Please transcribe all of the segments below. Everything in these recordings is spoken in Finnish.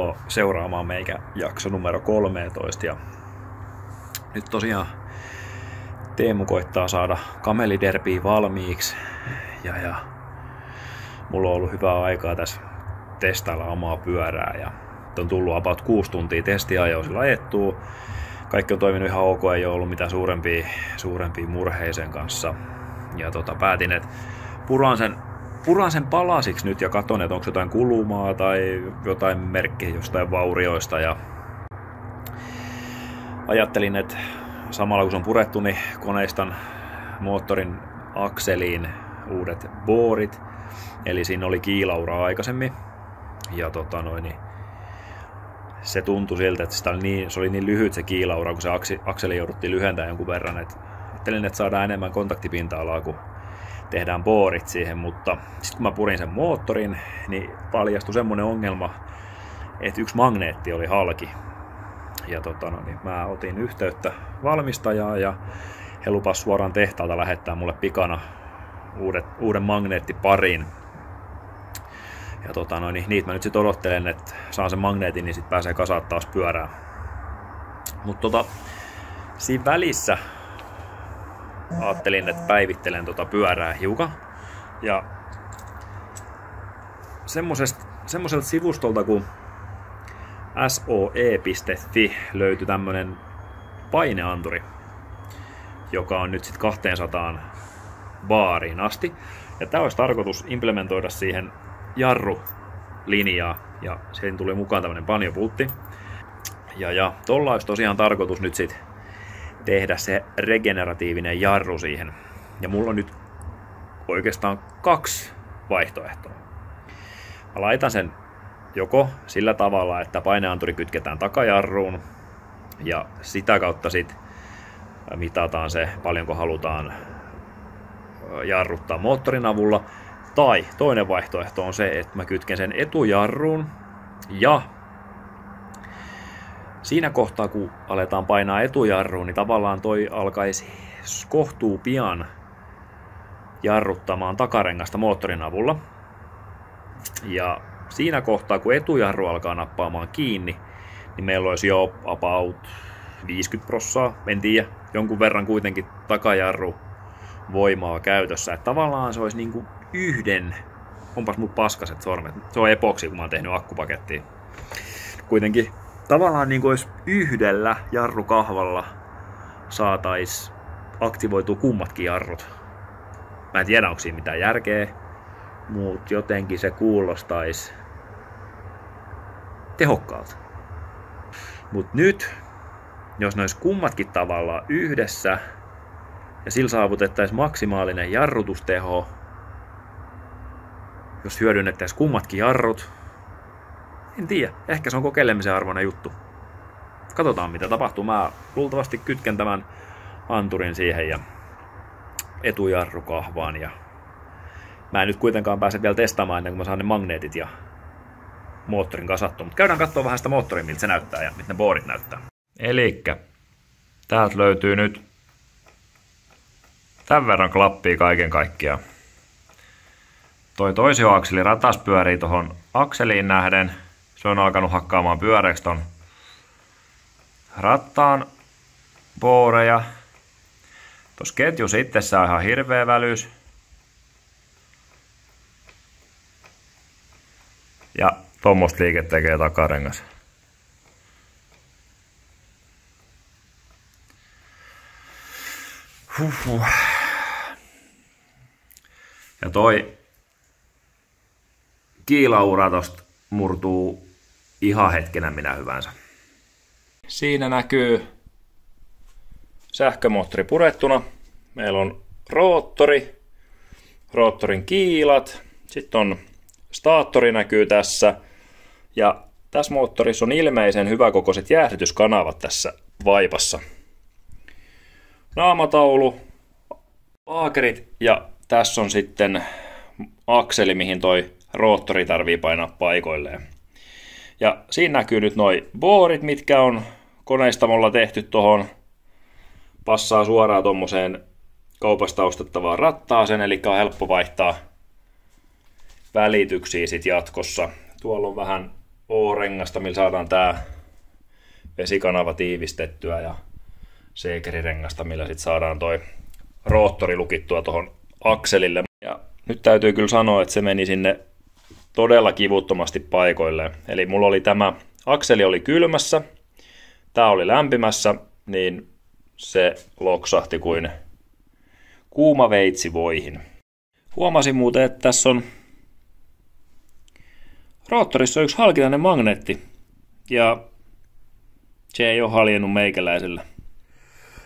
Tervetuloa seuraamaan meikä jakso numero 13. Ja nyt tosiaan Teemu koittaa saada kameliderbiä valmiiksi. Ja mulla on ollut hyvää aikaa tässä testailla omaa pyörää. Ja on tullut about 6 tuntia testiajoa sillä ajettua. Kaikki on toiminut ihan ok, ei ole ollut mitään suurempia murheita sen kanssa. Ja päätin, että puran sen palasiksi nyt ja katson, että onko jotain kulumaa tai jotain merkkiä jostain vaurioista. Ja ajattelin, että samalla kun se on purettu, niin koneistan moottorin akseliin uudet boorit. Eli siinä oli kiilauraa aikaisemmin. Ja se tuntui siltä, että se oli niin lyhyt se kiilaura, kun se akseli jouduttiin lyhentämään jonkun verran. Ajattelin, että saadaan enemmän kontaktipinta-alaa, kun tehdään boorit siihen, mutta sitten kun mä purin sen moottorin, niin paljastui semmonen ongelma, että yksi magneetti oli halki. Ja mä otin yhteyttä valmistajaan ja he lupas suoraan tehtaalta lähettää mulle pikana uuden magneettiparin. Ja niitä mä nyt sit odottelen, että saan sen magneetin, niin sit pääsee kasaan taas pyörään. Mutta siinä välissä ajattelin, että päivittelen pyörää hiukan. Ja semmoiselta sivustolta kuin soe.fi löytyi tämmönen paineanturi, joka on nyt sit 200 baariin asti. Ja tää olisi tarkoitus implementoida siihen jarrulinjaa. Ja siihen tuli mukaan tämmönen panjopultti. Ja tolla olisi tosiaan tarkoitus nyt sit tehdä se regeneratiivinen jarru siihen. Ja mulla on nyt oikeastaan 2 vaihtoehtoa. Mä laitan sen joko sillä tavalla, että paineanturi kytketään takajarruun ja sitä kautta sit mitataan se, paljonko halutaan jarruttaa moottorin avulla. Tai toinen vaihtoehto on se, että mä kytken sen etujarruun ja siinä kohtaa, kun aletaan painaa etujarruun, niin tavallaan toi alkaisi kohtuu pian jarruttamaan takarengasta moottorin avulla. Ja siinä kohtaa, kun etujarru alkaa nappaamaan kiinni, niin meillä olisi jo about 50%, en tiedä, jonkun verran kuitenkin takajarru voimaa käytössä. Että tavallaan se olisi niinku onpas mut paskaset sormet, se on epoksi, kun mä oon tehnyt akkupakettia. Kuitenkin tavallaan niin kuin olisi yhdellä jarrukahvalla saatais aktivoitua kummatkin jarrut. Mä en tiedä, onko siinä mitään järkeä, mutta jotenkin se kuulostaisi tehokkaalta. Mut nyt, jos ne olisi kummatkin tavallaan yhdessä ja sillä saavutettaisiin maksimaalinen jarrutusteho, jos hyödynnettäisiin kummatkin jarrut, en tiedä, ehkä se on kokeilemisen arvoinen juttu. Katsotaan mitä tapahtuu. Mä luultavasti kytken tämän anturin siihen ja etujarrukahvaan. Ja mä en nyt kuitenkaan pääse vielä testaamaan ennen kuin mä saan ne magneetit ja moottorin kasattua. Mutta käydään katsoa vähän sitä moottoria, miltä se näyttää ja mitä ne boorit näyttää. Elikkä täältä löytyy nyt tämän verran klappia kaiken kaikkiaan. Toi toisioakseli ratas pyörii tuohon akseliin nähden. Se on alkanut hakkaamaan pyöreäksi ton rattaan booreja. Tuossa ketjussa itsessään on ihan hirveä välys. Ja tuommoista liike tekee takarengas. Ja toi kiilaura tosta murtuu ihan hetkenä minä hyvänsä. Siinä näkyy sähkömoottori purettuna. Meillä on roottorin kiilat. Sitten on staattori näkyy tässä. Ja tässä moottorissa on ilmeisen hyväkokoiset jäähdytyskanavat tässä vaipassa. Naamataulu, aakerit ja tässä on sitten akseli, mihin toi roottori tarvii painaa paikoilleen. Ja siinä näkyy nyt noi boorit, mitkä on koneistamolla tehty tohon. Passaa suoraan tommoseen kaupasta ostettavaan rattaaseen, eli on helppo vaihtaa välityksiä sit jatkossa. Tuolla on vähän O-rengasta, millä saadaan tää vesikanava tiivistettyä, ja seekerirengasta, millä sit saadaan toi roottori lukittua tuohon akselille. Ja nyt täytyy kyllä sanoa, että se meni sinne todella kivuttomasti paikoilleen. Eli mulla oli tämä akseli oli kylmässä, tää oli lämpimässä, niin se loksahti kuin kuuma veitsi voihin. Huomasin muuten, että tässä on roottorissa on yksi halkinainen magneetti, ja se ei ole haljennut meikäläisellä.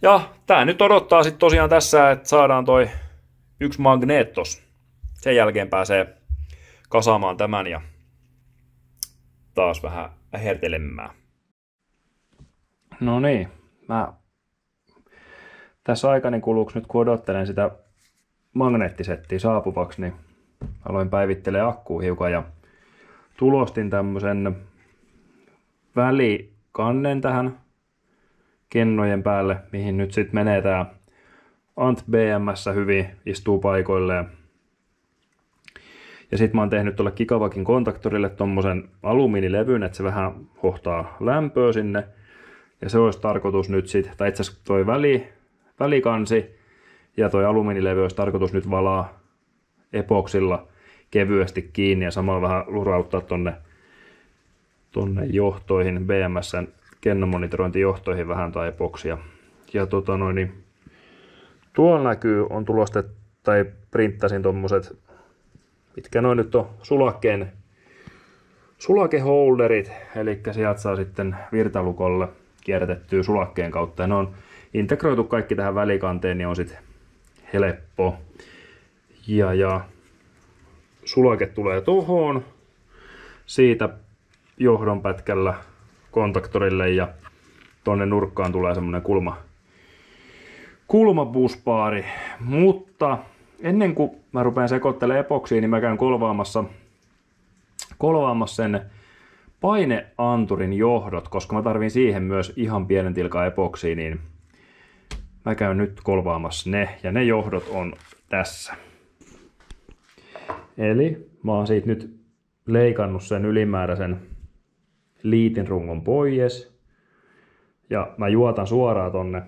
Ja tää nyt odottaa sitten tosiaan tässä, että saadaan toi yksi magneettos. Sen jälkeen pääsee kasaamaan tämän ja taas vähän hertelemään. No niin, mä tässä aikani kuluksi nyt kun odottelen sitä magneettisettiä saapuvaksi, niin aloin päivittelemään akkua hiukan ja tulostin tämmösen välikannen tähän kennojen päälle, mihin nyt sitten menee tää Ant BMS hyvin, istuu paikoilleen. Ja sitten mä oon tehnyt tuolle Gigavakin kontaktorille tommosen alumiinilevyn, että se vähän hohtaa lämpöä sinne. Ja se olisi tarkoitus nyt sitten, tai itse asiassa toi välikansi ja toi alumiinilevy olisi tarkoitus nyt valaa epoksilla kevyesti kiinni ja samalla vähän lurauttaa tonne johtoihin, BMSn kennomonitorointijohtoihin vähän tai epoksia. Ja niin tuolla näkyy, on tulostettu, tai printtasin tommoset, mitkä noin nyt on sulakeholderit, eli sieltä saa sitten virtalukolle kierrätettyä sulakkeen kautta. Ja ne on integroitu kaikki tähän välikanteen, niin on sitten helppo. Ja sulake tulee tuohon, siitä johdonpätkällä kontaktorille ja tonne nurkkaan tulee semmonen kulmabusbaari, mutta ennen kuin mä rupean sekoittelemaan epoksiin, niin mä käyn kolvaamassa sen paineanturin johdot, koska mä tarvin siihen myös ihan pienen tilkan epoksia, niin mä käyn nyt kolvaamassa ne, ja ne johdot on tässä. Eli mä oon siitä nyt leikannut sen ylimääräisen liitinrungon pois, ja mä juotan suoraan tonne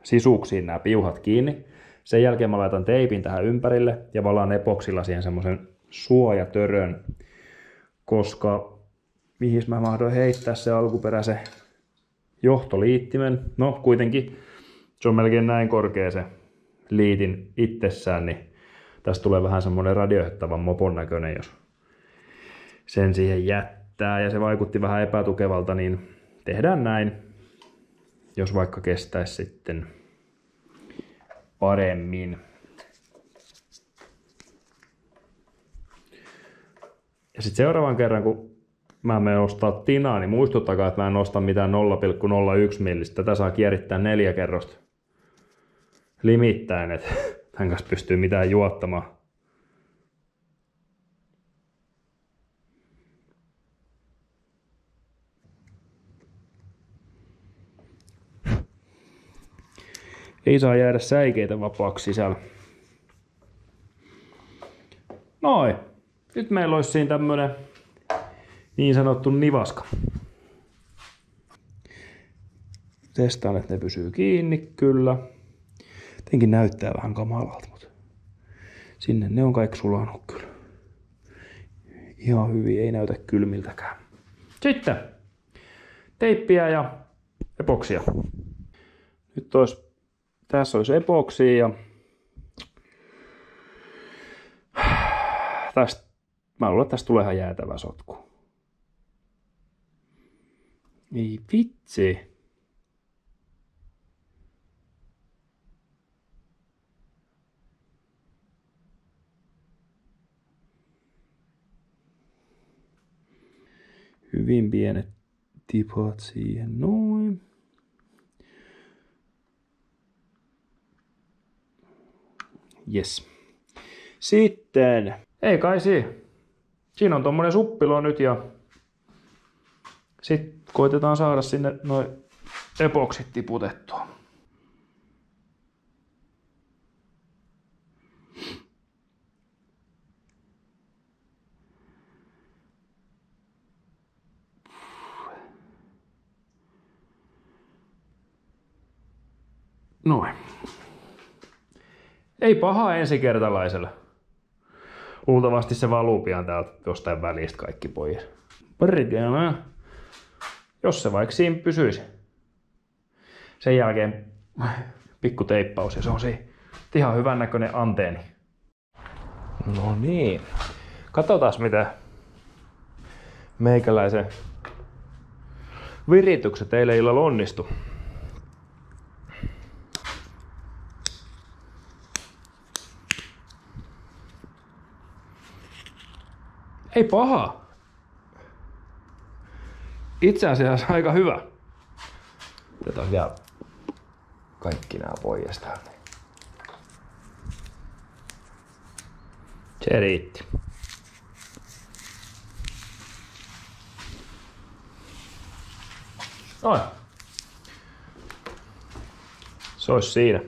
sisuksiin nämä piuhat kiinni. Sen jälkeen mä laitan teipin tähän ympärille ja valaan epoksilla siihen semmoisen suojatörön, koska mihin mä mahdoin heittää se alkuperäisen johtoliittimen. No kuitenkin se on melkein näin korkea se liitin itsessään, niin tästä tulee vähän semmoinen radioittavan mopon näköinen, jos sen siihen jättää. Ja se vaikutti vähän epätukevalta, niin tehdään näin, jos vaikka kestäisi sitten paremmin. Ja sitten seuraavan kerran, kun mä menen ostaa tinaa, niin muistuttakaa, että mä en osta mitään 0,01 millistä. Tätä saa kierittää 4 kerrosta limittäin, että hän kanssa pystyy mitään juottamaan. Ei saa jäädä säikeitä vapaaksi sisällä. Noin. Nyt meillä olisi siinä tämmönen niin sanottu nivaska. Testaan, että ne pysyy kiinni, kyllä. Tietenkin näyttää vähän kamalalta, mutta sinne ne on kaikki sulanut kyllä. Ihan hyvin, ei näytä kylmiltäkään. Sitten teippiä ja epoksia. Nyt tässä olisi epoksia ja mä luulen, että tästä tulee ihan jäätävä sotku. Ei vitsi. Hyvin pienet tipat siihen noin. Yes. Sitten, ei kai siinä on tommonen suppilo nyt ja sitten koitetaan saada sinne noin epoksit tiputettua. Noin. Ei paha ensikertalaisella. Luultavasti se valuu pian täältä jostain välistä kaikki pois. Perkele. Jos se vaikka siinä pysyisi. Sen jälkeen pikku teippaus ja se on siinä ihan hyvän näköinen anteeni. No niin. Katsotaan mitä meikäläisen viritykset eilen illalla onnistu. Ei paha. Itse asiassa aika hyvä. Otetaan vielä kaikki nämä pois täältä. Se riitti. Noin. Se olisi siinä.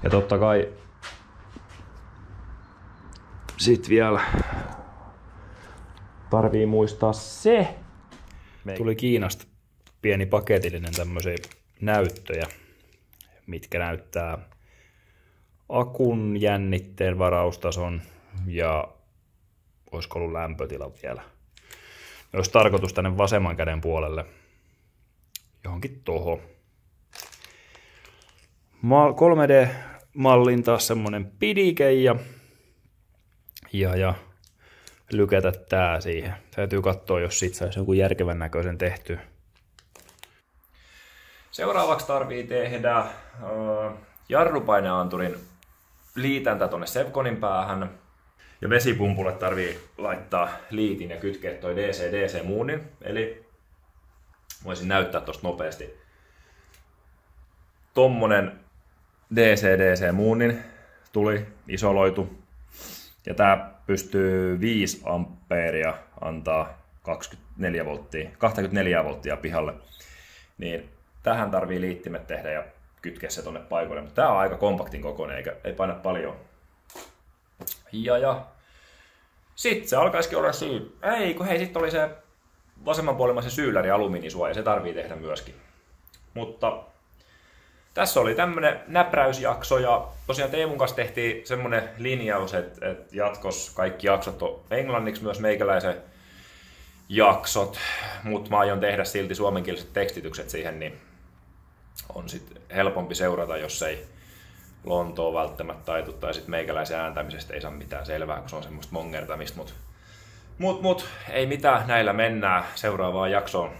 Ja totta kai sit vielä tarvii muistaa se. Tuli Kiinasta pieni paketillinen tämmöisiä näyttöjä, mitkä näyttää akun jännitteen varaustason ja olisiko ollut lämpötila vielä. Olisi tarkoitus tänne vasemman käden puolelle johonkin tuohon. 3D-mallin taas semmonen pidike ja lykätä tää siihen. Täytyy katsoa, jos sit saisi joku järkevän näköisen tehtyä. Seuraavaksi tarvii tehdä jarrupaineanturin liitäntä tonne Sevconin päähän. Ja vesipumpulle tarvii laittaa liitin ja kytkeä toi DC-DC-muunnin. Eli voisin näyttää tosta nopeasti. Tommonen DC-DC-muunnin tuli isoloitu. Ja tää pystyy 5 ampeeria antaa 24 volttia pihalle. Niin tähän tarvii liittimet tehdä ja kytkeä se tonne paikoille. Mutta tää on aika kompaktin kokoinen, eikä ei paina paljon. Ja sit se alkaisikin olla sit oli se vasemmanpuolimmaisen syylläri alumiinisuoja, se tarvii tehdä myöskin. Mutta tässä oli tämmönen näpräysjakso ja tosiaan Teemun kanssa tehtiin semmonen linjaus, että jatkos kaikki jaksot on englanniksi myös meikäläisen jaksot, mutta mä aion tehdä silti suomenkieliset tekstitykset siihen, niin on sit helpompi seurata, jos ei Lontoa välttämättä taitu tai sit meikäläisen ääntämisestä ei saa mitään selvää, kun se on semmoista mongertamista, mut ei mitään, näillä mennään seuraavaan jaksoon.